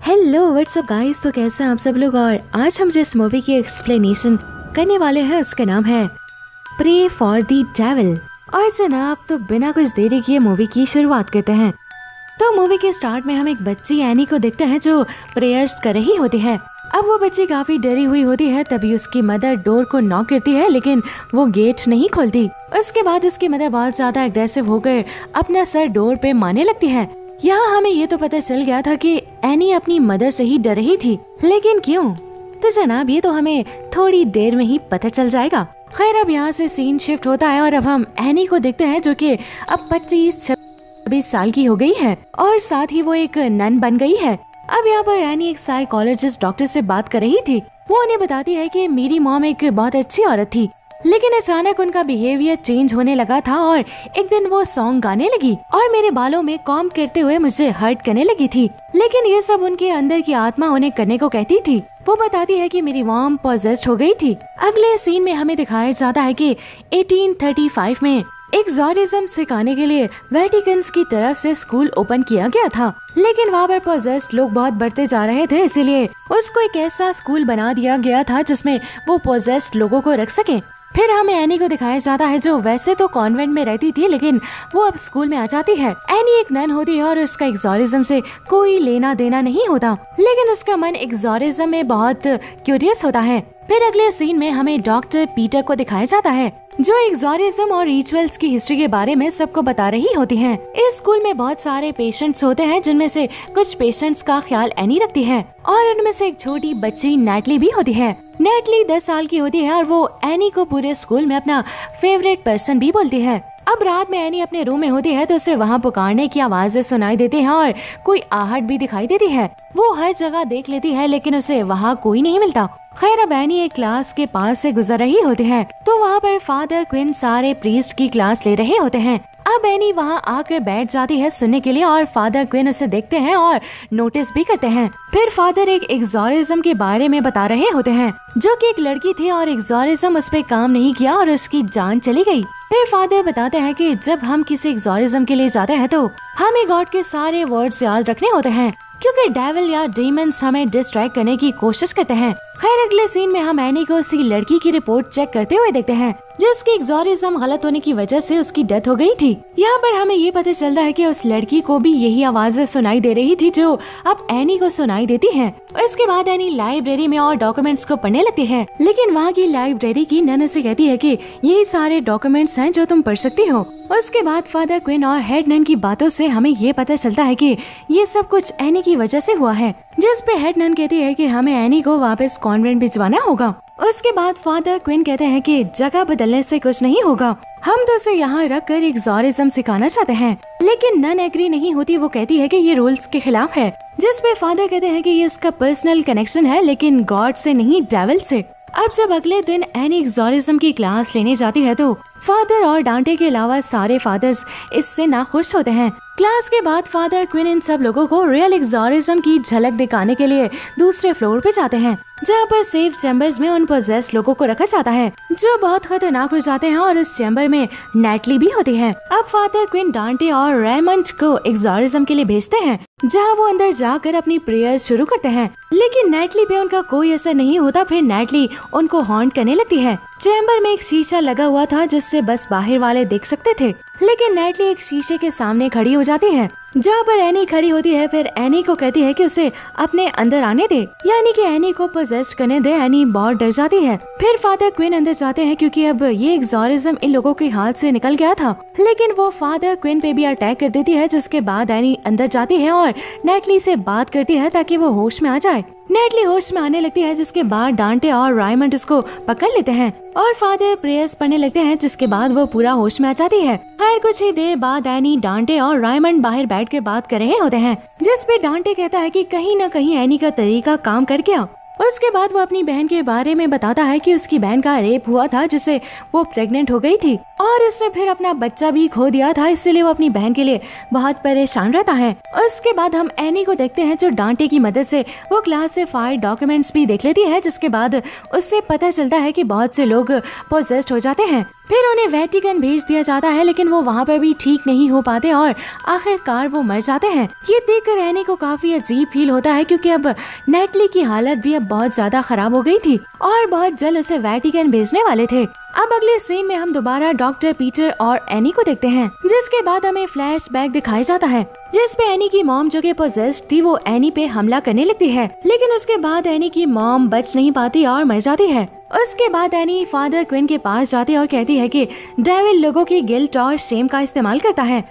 Hello what's up guys, तो कैसे हैं आप सब लोग। और आज हम जिस मूवी की एक्सप्लेनेशन करने वाले हैं उसका नाम है प्रे फॉर द डेविल। और जनाब, तो बिना कुछ देरी किए मूवी की शुरुआत करते हैं। तो मूवी के स्टार्ट में हम एक बच्ची एनी को देखते हैं जो प्रेयर्स कर रही होती है। अब वो बच्ची काफी डरी हुई होती है, तभी उसकी मदर डोर को नॉक करती है लेकिन वो गेट नहीं खोलती। उसके बाद उसकी मदर बहुत ज्यादा एग्रेसिव होकर अपना सर डोर पे मारने लगती है। यहाँ हमें ये तो पता चल गया था कि एनी अपनी मदर से ही डर रही थी, लेकिन क्यों? तो जनाब, ये तो हमें थोड़ी देर में ही पता चल जाएगा। खैर, अब यहाँ से सीन शिफ्ट होता है और अब हम एनी को देखते हैं जो कि अब 25-26 साल की हो गई है और साथ ही वो एक नन बन गई है। अब यहाँ पर एनी एक साइकोलॉजिस्ट डॉक्टर से बात कर रही थी। वो उन्हें बताती है कि मेरी मॉम एक बहुत अच्छी औरत थी, लेकिन अचानक उनका बिहेवियर चेंज होने लगा था और एक दिन वो सॉन्ग गाने लगी और मेरे बालों में कॉम्ब करते हुए मुझे हर्ट करने लगी थी, लेकिन ये सब उनके अंदर की आत्मा उन्हें करने को कहती थी। वो बताती है कि मेरी मॉम पॉजेस्ड हो गई थी। अगले सीन में हमें दिखाया जाता है कि 1835 में एक्सोर्सिज्म सिखाने के लिए वेटिकन की तरफ से स्कूल ओपन किया गया था, लेकिन वहाँ पर पॉजेस्ड लोग बहुत बढ़ते जा रहे थे, इसीलिए उसको एक ऐसा स्कूल बना दिया गया था जिसमें वो पॉजेस्ड लोगों को रख सके। फिर हमें एनी को दिखाया जाता है जो वैसे तो कॉन्वेंट में रहती थी, लेकिन वो अब स्कूल में आ जाती है। एनी एक नन होती है और उसका एक्सोर्सिज्म से कोई लेना देना नहीं होता, लेकिन उसका मन एक्सोर्सिज्म में बहुत क्यूरियस होता है। फिर अगले सीन में हमें डॉक्टर पीटर को दिखाया जाता है जो एक्सोर्सिज्म और रिचुअल्स की हिस्ट्री के बारे में सबको बता रही होती है। इस स्कूल में बहुत सारे पेशेंट्स होते हैं, जिनमें से कुछ पेशेंट्स का ख्याल एनी रखती है और उनमें से एक छोटी बच्ची नेटली भी होती है। नेटली 10 साल की होती है और वो एनी को पूरे स्कूल में अपना फेवरेट पर्सन भी बोलती है। अब रात में एनी अपने रूम में होती है तो उसे वहाँ पुकारने की आवाजें सुनाई देती हैं और कोई आहट भी दिखाई देती है। वो हर जगह देख लेती है लेकिन उसे वहाँ कोई नहीं मिलता। खैर, अब एनी एक क्लास के पास से गुजर रही होती है तो वहाँ पर फादर क्विन सारे प्रीस्ट की क्लास ले रहे होते हैं। अब एनी वहाँ आकर बैठ जाती है सुनने के लिए और फादर क्विन उसे देखते हैं और नोटिस भी करते हैं। फिर फादर एक एक्सोर्सिज्म के बारे में बता रहे होते हैं जो कि एक लड़की थी और एक्सोर्सिज्म उस पे काम नहीं किया और उसकी जान चली गई। फिर फादर बताते हैं कि जब हम किसी एक्सोर्सिज्म के लिए जाते हैं तो हमें गॉड के सारे वर्ड्स याद रखने होते हैं, क्योंकि डेविल या डीमंस हमें डिस्ट्रैक्ट करने की कोशिश करते हैं। खैर, अगले सीन में हम एनी को उसी लड़की की रिपोर्ट चेक करते हुए देखते हैं जिसकी एक्सोर्सिज्म गलत होने की वजह से उसकी डेथ हो गई थी। यहाँ पर हमें ये पता चलता है कि उस लड़की को भी यही आवाजें सुनाई दे रही थी जो अब एनी को सुनाई देती हैं। और इसके बाद एनी लाइब्रेरी में और डॉक्यूमेंट्स को पढ़ने लगती है, लेकिन वहाँ की लाइब्रेरी की नन उसे कहती है कि यही सारे डॉक्यूमेंट्स हैं जो तुम पढ़ सकती हो। उसके बाद फादर क्विन और हेड नन की बातों से हमें ये पता चलता है कि ये सब कुछ एनी की वजह से हुआ है, जिस पे हेड नन कहती है कि हमें एनी को वापस कॉन्वेंट भिजवाना होगा। उसके बाद फादर क्विन कहते हैं कि जगह बदलने से कुछ नहीं होगा, हम तो उसे यहाँ रख कर एक्सोर्सिज्म सिखाना चाहते हैं, लेकिन नन एग्री नहीं होती। वो कहती है कि ये रूल्स के खिलाफ है, जिस पे फादर कहते हैं कि ये उसका पर्सनल कनेक्शन है, लेकिन गॉड से नहीं, डेविल से। अब जब अगले दिन एनी एक्सोर्सिज्म की क्लास लेने जाती है तो फादर और डांटे के अलावा सारे फादर्स इससे नाखुश होते हैं। क्लास के बाद फादर क्विन इन सब लोगों को रियल एक्सोर्सिज्म की झलक दिखाने के लिए दूसरे फ्लोर पे जाते हैं, जहाँ पर सेफ चैम्बर्स में उन पोजेस्ड लोगों को रखा जाता है जो बहुत खतरनाक हो जाते हैं और उस चैम्बर में नेटली भी होती है। अब फादर क्विन डांटे और रेमंड को एक्सोर्सिज्म के लिए भेजते हैं, जहाँ वो अंदर जाकर अपनी प्रेयर शुरू करते हैं, लेकिन नेटली पे उनका कोई असर नहीं होता। फिर नेटली उनको हॉन्ट करने लगती है। चैम्बर में एक शीशा लगा हुआ था जिससे बस बाहर वाले देख सकते थे, लेकिन नेटली एक शीशे के सामने खड़ी हो जाती है जहाँ पर एनी खड़ी होती है। फिर एनी को कहती है कि उसे अपने अंदर आने दे, यानी कि एनी को पोजेस्ट करने दे। एनी बहुत डर जाती है। फिर फादर क्विन अंदर जाते हैं क्योंकि अब ये एक्सोर्सिज्म इन लोगों के हाथ से निकल गया था, लेकिन वो फादर क्विन पे भी अटैक कर देती है, जिसके बाद एनी अंदर जाती है और नेटली से बात करती है ताकि वो होश में आ जाए। नेटली होश में आने लगती है, जिसके बाद डांटे और रायमंड उसको पकड़ लेते हैं और फादर प्रेयर्स पढ़ने लगते हैं, जिसके बाद वो पूरा होश में आ जाती है। खैर, कुछ ही देर बाद एनी, डांटे और रायमंड बाहर बैठ के बात कर रहे होते हैं, जिस पे डांटे कहता है कि कहीं न कहीं एनी का तरीका काम कर गया। उसके बाद वो अपनी बहन के बारे में बताता है कि उसकी बहन का रेप हुआ था जिससे वो प्रेग्नेंट हो गई थी और उसने फिर अपना बच्चा भी खो दिया था, इसलिए वो अपनी बहन के लिए बहुत परेशान रहता है। उसके बाद हम एनी को देखते हैं जो डांटे की मदद से वो क्लासिफाइड डॉक्यूमेंट्स भी देख लेती है, जिसके बाद उससे पता चलता है कि बहुत से लोग पोजेस्ड हो जाते हैं। फिर उन्हें वेटिकन भेज दिया जाता है, लेकिन वो वहाँ पर भी ठीक नहीं हो पाते और आखिरकार वो मर जाते हैं। ये देखकर एनी को काफी अजीब फील होता है क्योंकि अब नेटली की हालत भी अब बहुत ज्यादा खराब हो गई थी और बहुत जल्द उसे वेटिकन भेजने वाले थे। अब अगले सीन में हम दोबारा डॉक्टर पीटर और एनी को देखते हैं, जिसके बाद हमें फ्लैशबैक दिखाया जाता है जिसपे एनी की मॉम जो कि पोजेस्ड थी वो एनी पे हमला करने लगती है, लेकिन उसके बाद एनी की मॉम बच नहीं पाती और मर जाती है। उसके बाद एनी फादर क्विन के पास जाती है और कहती है कि डेविल लोगों की गिल्ट और शेम का इस्तेमाल करता है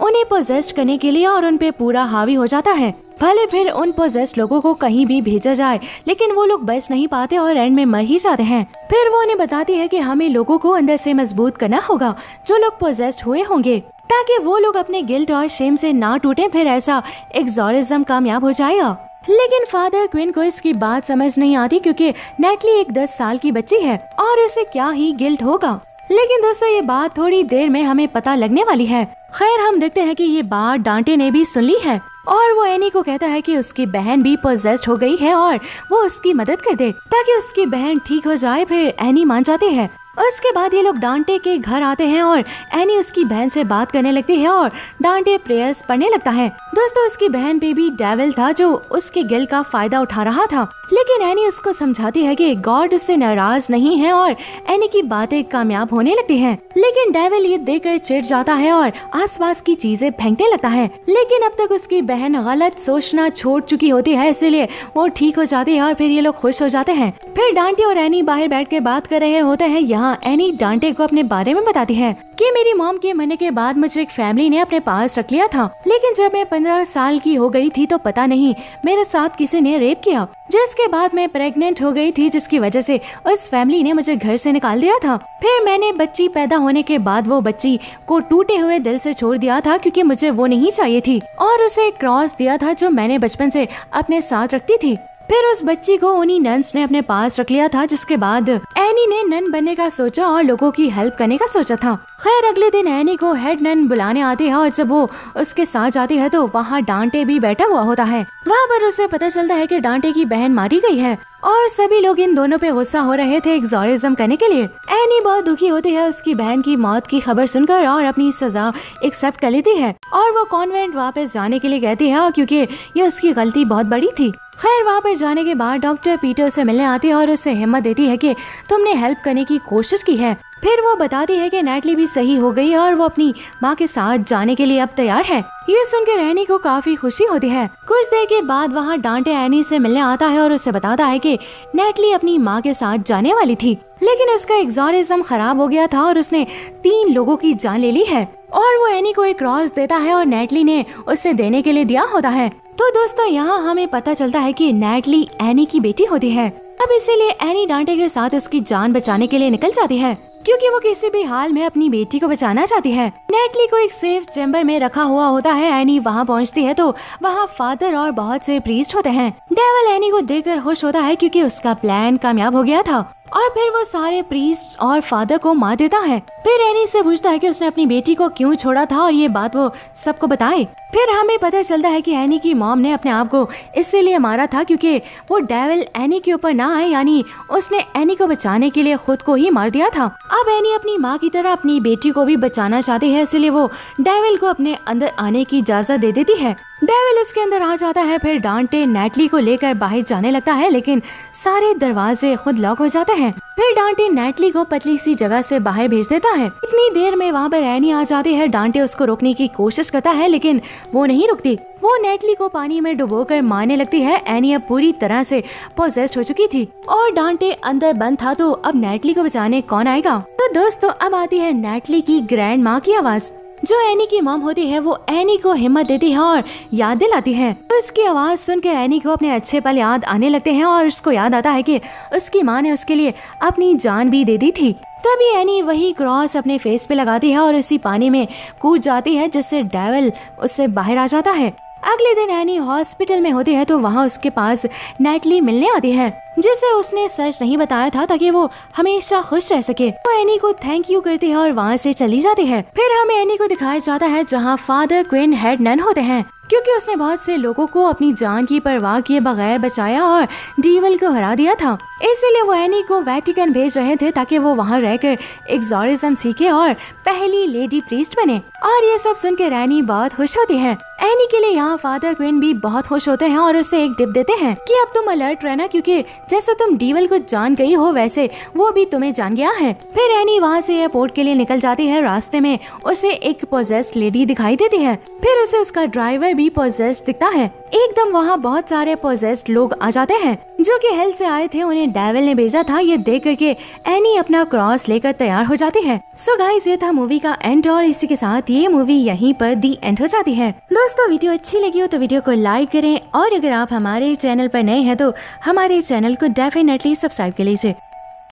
उन्हें पोजेस्ड करने के लिए और उन पे पूरा हावी हो जाता है। भले फिर उन पोजेस्ड लोगों को कहीं भी भेजा जाए, लेकिन वो लोग बच नहीं पाते और एंड में मर ही जाते हैं। फिर वो उन्हें बताती है कि हमें लोगों को अंदर से मजबूत करना होगा जो लोग पोजेस्ड हुए होंगे, ताकि वो लोग अपने गिल्ट और शेम से ना टूटे। फिर ऐसा एक्सॉर्सिज्म कामयाब हो जाएगा। लेकिन फादर क्विन को इसकी बात समझ नहीं आती क्योंकि नेटली एक 10 साल की बच्ची है और उसे क्या ही गिल्ट होगा। लेकिन दोस्तों ये बात थोड़ी देर में हमें पता लगने वाली है। खैर हम देखते हैं कि ये बात डांटे ने भी सुन ली है और वो एनी को कहता है कि उसकी बहन भी पोजेस्ड हो गई है और वो उसकी मदद कर दे ताकि उसकी बहन ठीक हो जाए। फिर एनी मान जाती है। उसके बाद ये लोग डांटे के घर आते हैं और एनी उसकी बहन से बात करने लगती है और डांटे प्रेयर्स पढ़ने लगता है। दोस्तों उसकी बहन पे भी डेविल था जो उसके गिल्ट का फायदा उठा रहा था, लेकिन एनी उसको समझाती है कि गॉड उससे नाराज नहीं है और एनी की बातें कामयाब होने लगती हैं। लेकिन डेविल ये देखकर चिढ़ जाता है और आसपास की चीजें फेंकने लगता है, लेकिन अब तक उसकी बहन गलत सोचना छोड़ चुकी होती है, इसलिए वो ठीक हो जाती है और फिर ये लोग खुश हो जाते हैं। फिर डांटे और एनी बाहर बैठ के बात कर रहे होते हैं। यहाँ एनी डांटे को अपने बारे में बताती है कि मेरी मॉम के मरने के बाद मुझे एक फैमिली ने अपने पास रख लिया था, लेकिन जब मैं 15 साल की हो गई थी तो पता नहीं मेरे साथ किसी ने रेप किया, जिसके बाद मैं प्रेग्नेंट हो गई थी, जिसकी वजह से उस फैमिली ने मुझे घर से निकाल दिया था। फिर मैंने बच्ची पैदा होने के बाद वो बच्ची को टूटे हुए दिल से छोड़ दिया था क्योंकि मुझे वो नहीं चाहिए थी और उसे क्रॉस दिया था जो मैंने बचपन से अपने साथ रखती थी। फिर उस बच्ची को उन्हीं नन्स ने अपने पास रख लिया था, जिसके बाद एनी ने नन बनने का सोचा और लोगों की हेल्प करने का सोचा था। खैर अगले दिन एनी को हेड नन बुलाने आती है और जब वो उसके साथ जाती है तो वहाँ डांटे भी बैठा हुआ होता है। वहाँ पर उसे पता चलता है कि डांटे की बहन मारी गई है और सभी लोग इन दोनों पे गुस्सा हो रहे थे एक्सॉर्सिज्म करने के लिए। एनी बहुत दुखी होती है उसकी बहन की मौत की खबर सुनकर और अपनी सजा एक्सेप्ट कर लेती है और वो कॉन्वेंट वापस जाने के लिए कहती है क्योंकि ये उसकी गलती बहुत बड़ी थी। खैर वहाँ पर जाने के बाद डॉक्टर पीटर से मिलने आती है और उससे हिम्मत देती है कि तुमने हेल्प करने की कोशिश की है। फिर वो बताती है कि नेटली भी सही हो गई और वो अपनी माँ के साथ जाने के लिए अब तैयार है। ये सुनकर एनी को काफी खुशी होती है। कुछ देर के बाद वहाँ डांटे एनी से मिलने आता है और उससे बताता है कि नेटली अपनी माँ के साथ जाने वाली थी, लेकिन उसका एक्सॉर्सिज्म खराब हो गया था और उसने 3 लोगों की जान ले ली है और वो एनी को एक क्रॉस देता है और नेटली ने उससे देने के लिए दिया होता है। तो दोस्तों यहाँ हमें पता चलता है कि नेटली एनी की बेटी होती है। अब इसीलिए एनी डांटे के साथ उसकी जान बचाने के लिए निकल जाती है क्योंकि वो किसी भी हाल में अपनी बेटी को बचाना चाहती है। नेटली को एक सेफ चैम्बर में रखा हुआ होता है। एनी वहाँ पहुँचती है तो वहाँ फादर और बहुत से प्रीस्ट होते हैं। डेविल एनी को देखकर खुश होता है क्योंकि उसका प्लान कामयाब हो गया था और फिर वो सारे प्रीस्ट और फादर को मार देता है। फिर एनी से पूछता है कि उसने अपनी बेटी को क्यों छोड़ा था और ये बात वो सबको बताए। फिर हमें पता चलता है कि एनी की मॉम ने अपने आप को इसीलिए मारा था क्योंकि वो डेविल एनी के ऊपर ना आए, यानी उसने एनी को बचाने के लिए खुद को ही मार दिया था। अब एनी अपनी माँ की तरह अपनी बेटी को भी बचाना चाहती है, इसलिए वो डेविल को अपने अंदर आने की इजाजत दे देती है। डेविल उसके अंदर आ जाता है। फिर डांटे नेटली को लेकर बाहर जाने लगता है, लेकिन सारे दरवाजे खुद लॉक हो जाते हैं। फिर डांटे नेटली को पतली सी जगह से बाहर भेज देता है। इतनी देर में वहाँ पर एनी आ जाती है। डांटे उसको रोकने की कोशिश करता है, लेकिन वो नहीं रुकती। वो नेटली को पानी में डुबोकर मारने लगती है। एनी अब पूरी तरह से पोजेस्ड हो चुकी थी और डांटे अंदर बंद था, तो अब नेटली को बचाने कौन आएगा। तो दोस्तों अब आती है नेटली की ग्रैंड माँ की आवाज। जो एनी की मॉम होती है वो एनी को हिम्मत देती है और याद दिलाती है। तो उसकी आवाज सुनकर एनी को अपने अच्छे पल याद आने लगते हैं और उसको याद आता है कि उसकी माँ ने उसके लिए अपनी जान भी दे दी थी। तभी एनी वही क्रॉस अपने फेस पे लगाती है और उसी पानी में कूद जाती है, जिससे डेविल उससे बाहर आ जाता है। अगले दिन एनी हॉस्पिटल में होती है तो वहाँ उसके पास नेटली मिलने आती है, जिसे उसने सच नहीं बताया था ताकि वो हमेशा खुश रह सके। वो एनी को थैंक यू करती है और वहाँ से चली जाती है। फिर हमें एनी को दिखाया जाता है जहाँ फादर क्वीन हेड नन होते हैं, क्योंकि उसने बहुत से लोगों को अपनी जान की परवाह किए बगैर बचाया और डीवल को हरा दिया था। इसीलिए वो एनी को वेटिकन भेज रहे थे ताकि वो वहाँ रहकर एक्सोर्सिज्म सीखे और पहली लेडी प्रीस्ट बने। और ये सब सुनकर एनी बहुत खुश होती है। एनी के लिए यहाँ फादर क्वीन भी बहुत खुश होते हैं और उसे एक टिप देते हैं कि अब तुम अलर्ट रहना, क्योंकि जैसे तुम डीवल को जान गई हो वैसे वो भी तुम्हें जान गया है। फिर एनी वहाँ से एयरपोर्ट के लिए निकल जाती है। रास्ते में उसे एक पोजेस्ड लेडी दिखाई देती है। फिर उसे उसका ड्राइवर भी पोजेस्ड दिखता है। एकदम वहाँ बहुत सारे पोजेस्ड लोग आ जाते हैं जो कि हेल से आए थे, उन्हें डेविल ने भेजा था। ये देख करके एनी अपना क्रॉस लेकर तैयार हो जाती है। सो गाइस, ये था मूवी का एंड और इसी के साथ ये मूवी यहीं पर दी एंड हो जाती है। दोस्तों, वीडियो अच्छी लगी हो तो वीडियो को लाइक करें और अगर आप हमारे चैनल पर नए हैं तो हमारे चैनल को डेफिनेटली सब्सक्राइब कर लीजिए।